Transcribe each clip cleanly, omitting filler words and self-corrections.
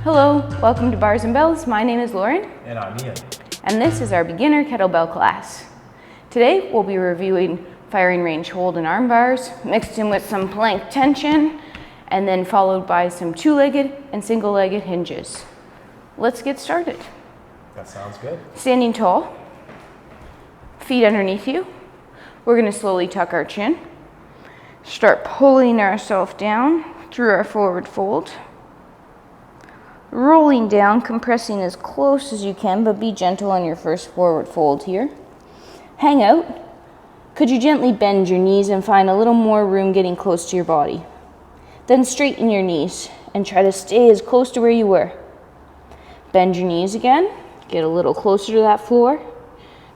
Hello, welcome to Bars and Bells. My name is Lauryn. And I'm Ian. And this is our beginner kettlebell class. Today we'll be reviewing firing range hold and arm bars, mixed in with some plank tension, and then followed by some two-legged and single-legged hinges. Let's get started. That sounds good. Standing tall, feet underneath you. We're going to slowly tuck our chin. Start pulling ourselves down through our forward fold. Rolling down, compressing as close as you can, but be gentle on your first forward fold here. Hang out. Could you gently bend your knees and find a little more room getting close to your body? Then straighten your knees and try to stay as close to where you were. Bend your knees again. Get a little closer to that floor.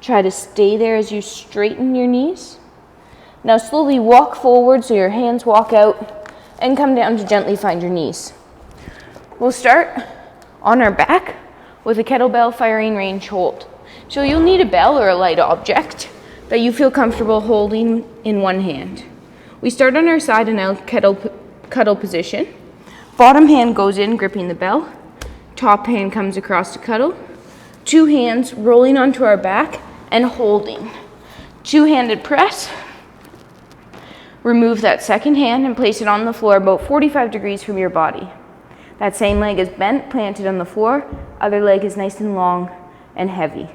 Try to stay there as you straighten your knees. Now slowly walk forward so your hands walk out and come down to gently find your knees. We'll start on our back with a kettlebell firing range hold. So you'll need a bell or a light object that you feel comfortable holding in one hand. We start on our side in a cuddle position. Bottom hand goes in, gripping the bell. Top hand comes across to cuddle. Two hands rolling onto our back and holding. Two-handed press. Remove that second hand and place it on the floor about 45 degrees from your body. That same leg is bent, planted on the floor. Other leg is nice and long and heavy.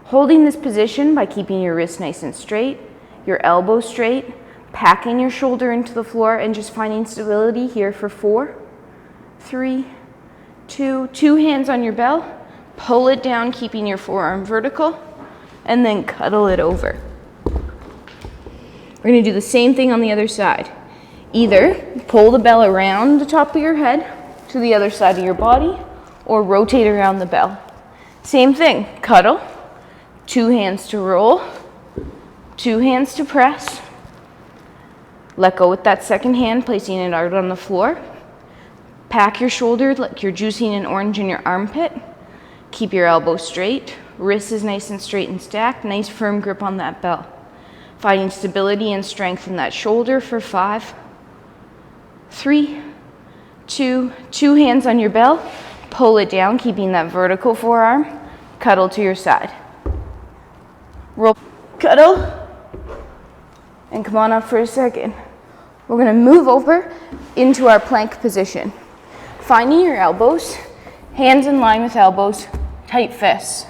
Holding this position by keeping your wrists nice and straight, your elbows straight, packing your shoulder into the floor and just finding stability here for 4, 3, 2, two hands on your bell. Pull it down, keeping your forearm vertical, and then cuddle it over. We're going to do the same thing on the other side. Either pull the bell around the top of your head to the other side of your body, or rotate around the bell. Same thing, cuddle, two hands to roll, two hands to press. Let go with that second hand, placing it out on the floor. Pack your shoulder like you're juicing an orange in your armpit. Keep your elbow straight, wrist is nice and straight and stacked, nice firm grip on that bell. Finding stability and strength in that shoulder for 5, 3, 2, two hands on your bell, pull it down, keeping that vertical forearm, cuddle to your side. Roll, cuddle, and come on up for a second. We're gonna move over into our plank position. Finding your elbows, hands in line with elbows, tight fists.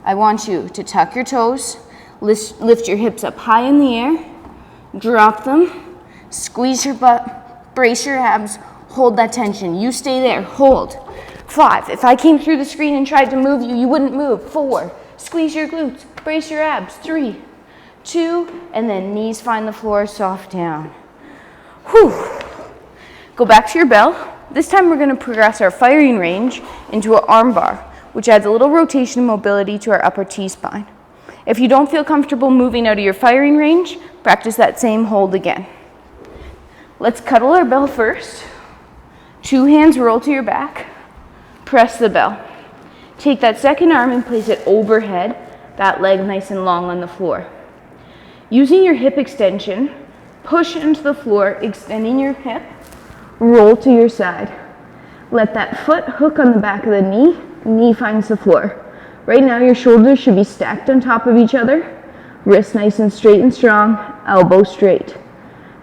I want you to tuck your toes, lift your hips up high in the air, drop them, squeeze your butt, brace your abs, hold that tension. You stay there, hold. 5, if I came through the screen and tried to move you, you wouldn't move. 4, squeeze your glutes, brace your abs. 3, 2, and then knees find the floor, soft down. Whew. Go back to your bell. This time we're going to progress our firing range into an arm bar, which adds a little rotation and mobility to our upper T-spine. If you don't feel comfortable moving out of your firing range, practice that same hold again. Let's cuddle our bell first. Two hands roll to your back. Press the bell. Take that second arm and place it overhead, that leg nice and long on the floor. Using your hip extension, push into the floor, extending your hip, roll to your side. Let that foot hook on the back of the knee, knee finds the floor. Right now your shoulders should be stacked on top of each other, wrists nice and straight and strong, elbow straight.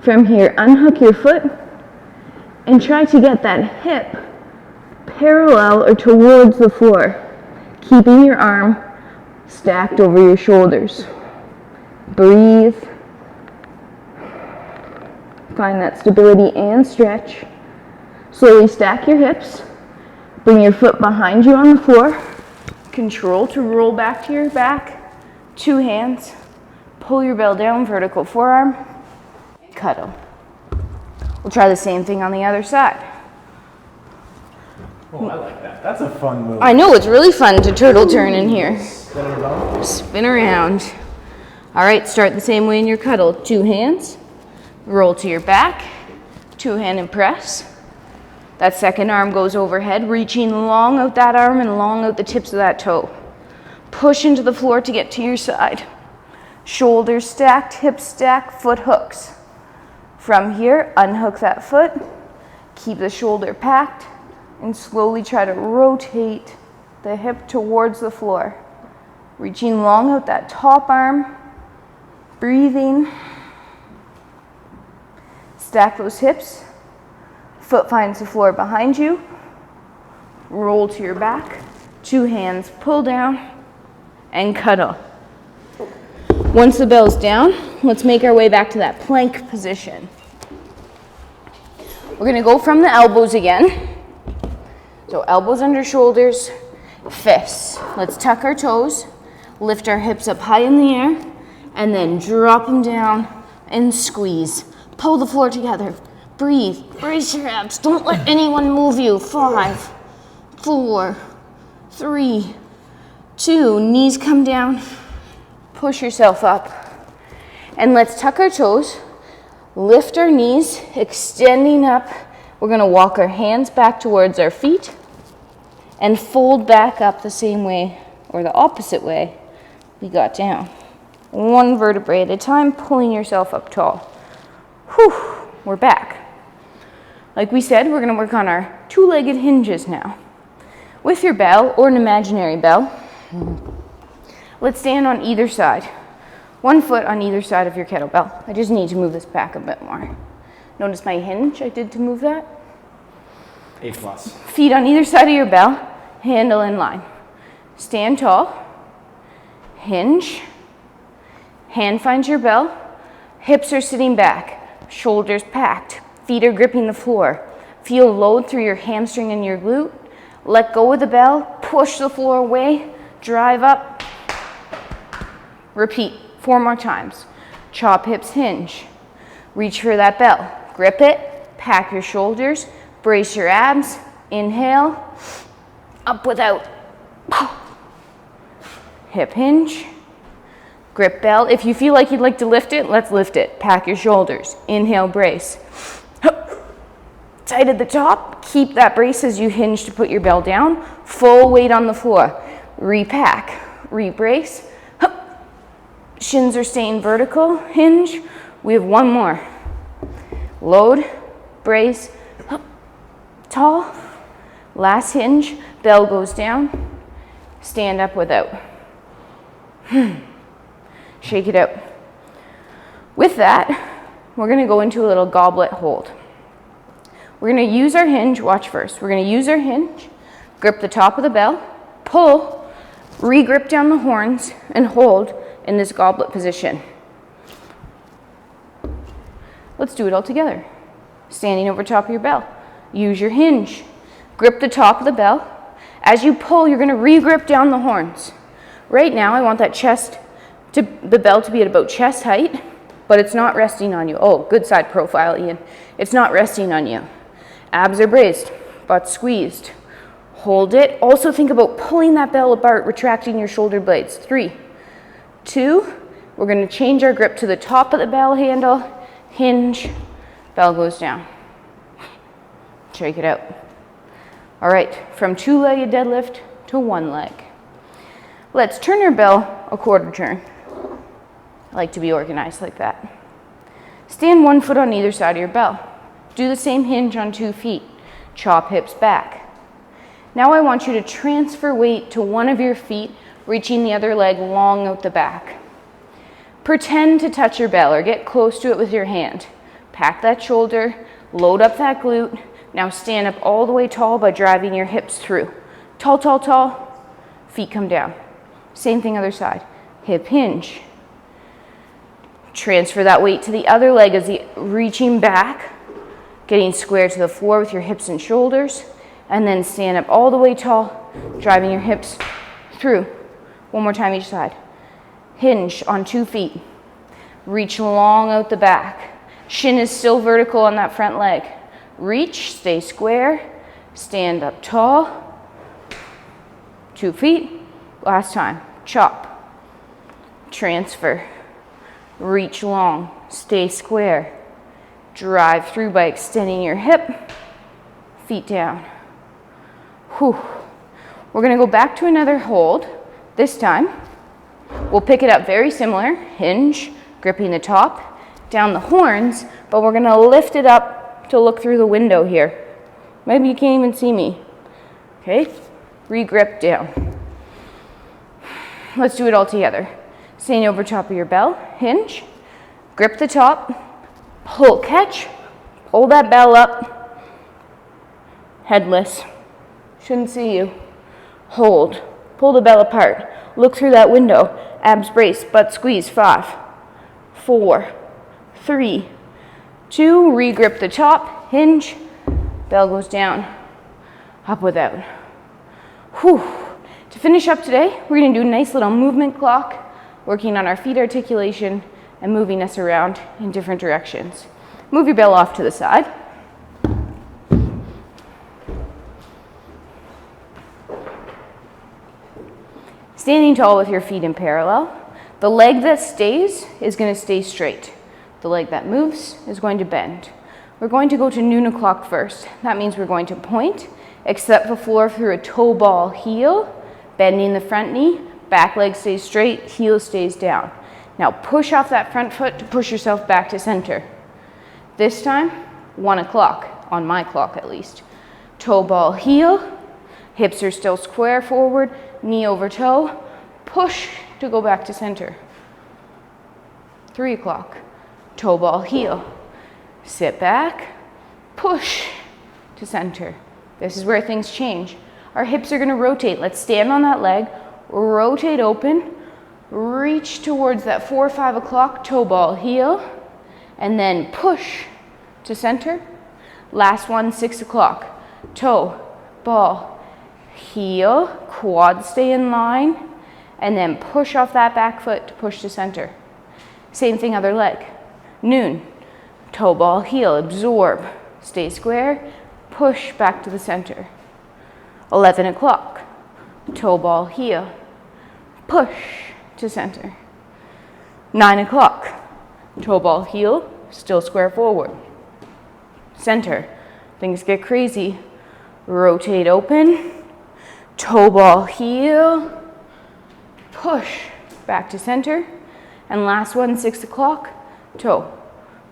From here, unhook your foot and try to get that hip parallel or towards the floor, keeping your arm stacked over your shoulders. Breathe. Find that stability and stretch. Slowly stack your hips. Bring your foot behind you on the floor. Control to roll back to your back. Two hands. Pull your bell down, vertical forearm. Cuddle. We'll try the same thing on the other side. Oh, I like that. That's a fun move. I know, it's really fun to turtle turn in here. Spin around. Spin around. All right, start the same way in your cuddle. Two hands. Roll to your back. Two-handed press. That second arm goes overhead, reaching long out that arm and long out the tips of that toe. Push into the floor to get to your side. Shoulders stacked, hips stacked, foot hooks. From here, unhook that foot, keep the shoulder packed, and slowly try to rotate the hip towards the floor. Reaching long out that top arm, breathing. Stack those hips, foot finds the floor behind you, roll to your back, 2 hands pull down, and cuddle. Once the bell's down, let's make our way back to that plank position. We're gonna go from the elbows again. So elbows under shoulders, fists. Let's tuck our toes, lift our hips up high in the air, and then drop them down and squeeze. Pull the floor together. Breathe. Brace your abs. Don't let anyone move you. 5, 4, 3, 2. Knees come down. Push yourself up. And let's tuck our toes. Lift our knees, extending up. We're going to walk our hands back towards our feet and fold back up the same way or the opposite way we got down. 1 vertebrae at a time, pulling yourself up tall. Whew, we're back. Like we said, we're going to work on our 2-legged hinges now. With your bell or an imaginary bell, let's stand on either side. 1 foot on either side of your kettlebell. I just need to move this back a bit more. Notice my hinge I did to move that? A+. Feet on either side of your bell, handle in line. Stand tall, hinge, hand finds your bell, hips are sitting back. Shoulders packed, feet are gripping the floor. Feel load through your hamstring and your glute. Let go of the bell, push the floor away, drive up. Repeat 4 more times. Chop, hips, hinge. Reach for that bell. Grip it, pack your shoulders, brace your abs. Inhale, up without. Hip hinge. Grip bell. If you feel like you'd like to lift it, let's lift it. Pack your shoulders. Inhale, brace. Tight at the top. Keep that brace as you hinge to put your bell down. Full weight on the floor. Repack. Rebrace. Shins are staying vertical. Hinge. We have 1 more. Load. Brace. Tall. Last hinge. Bell goes down. Stand up without. Shake it out. With that, we're going to go into a little goblet hold. We're going to use our hinge. Watch first. We're going to use our hinge, grip the top of the bell, pull, re-grip down the horns, and hold in this goblet position. Let's do it all together. Standing over top of your bell. Use your hinge. Grip the top of the bell. As you pull, you're going to re-grip down the horns. Right now, I want that the bell to be at about chest height, but it's not resting on you. Oh, good side profile, Ian. It's not resting on you. Abs are braced, butt squeezed. Hold it. Also think about pulling that bell apart, retracting your shoulder blades. 3, 2, we're going to change our grip to the top of the bell handle. Hinge, bell goes down. Shake it out. All right, from 2-legged deadlift to 1 leg. Let's turn our bell a quarter turn. I like to be organized like that. Stand 1 foot on either side of your bell. Do the same hinge on 2 feet. Chop hips back. Now I want you to transfer weight to one of your feet, reaching the other leg long out the back. Pretend to touch your bell or get close to it with your hand. Pack that shoulder, load up that glute. Now stand up all the way tall by driving your hips through. Tall, tall, tall. Feet come down. Same thing other side. Hip hinge. Transfer that weight to the other leg as you're reaching back, getting square to the floor with your hips and shoulders, and then stand up all the way tall, driving your hips through. 1 more time each side. Hinge on 2 feet. Reach long out the back. Shin is still vertical on that front leg. Reach, stay square, stand up tall. 2 feet. Last time. Chop. Transfer. Reach long, stay square. Drive through by extending your hip. Feet down. Whew. We're going to go back to another hold. This time, we'll pick it up very similar. Hinge, gripping the top, down the horns, but we're going to lift it up to look through the window here. Maybe you can't even see me. Okay, re-grip down. Let's do it all together. Staying over top of your bell, hinge, grip the top, pull, catch, pull that bell up, headless, shouldn't see you, hold, pull the bell apart, look through that window, abs brace, butt squeeze, 5, 4, 3, 2, re-grip the top, hinge, bell goes down, up without. Whew. To finish up today, we're going to do a nice little movement clock, working on our feet articulation and moving us around in different directions. Move your bell off to the side. Standing tall with your feet in parallel. The leg that stays is going to stay straight. The leg that moves is going to bend. We're going to go to noon o'clock first. That means we're going to point, accept the floor through a toe ball heel, bending the front knee, back leg stays straight, heel stays down. Now push off that front foot to push yourself back to center. This time, 1 o'clock, on my clock at least. Toe ball heel, hips are still square forward, knee over toe, push to go back to center. 3 o'clock, toe ball heel, sit back, push to center. This is where things change. Our hips are going to rotate. Let's stand on that leg, rotate open, reach towards that 4 or 5 o'clock, toe ball heel, and then push to center. Last one, 6 o'clock, toe, ball, heel, quad stay in line, and then push off that back foot to push to center. Same thing, other leg. Noon, toe ball heel, absorb, stay square, push back to the center. 11 o'clock, toe ball heel, push to center. 9 o'clock, toe ball heel, still square forward. Center, things get crazy. Rotate open, toe ball heel, push back to center. And last one, 6 o'clock, toe,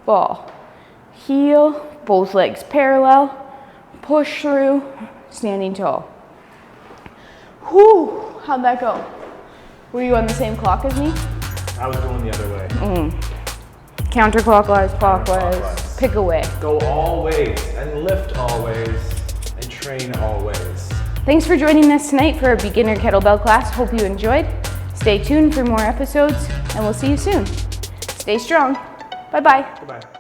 ball, heel, both legs parallel, push through, standing tall. Whew, how'd that go? Were you on the same clock as me? I was going the other way. Counterclockwise, clockwise, pick away. Go always and lift always and train always. Thanks for joining us tonight for our beginner kettlebell class. Hope you enjoyed. Stay tuned for more episodes and we'll see you soon. Stay strong. Bye-bye. Goodbye.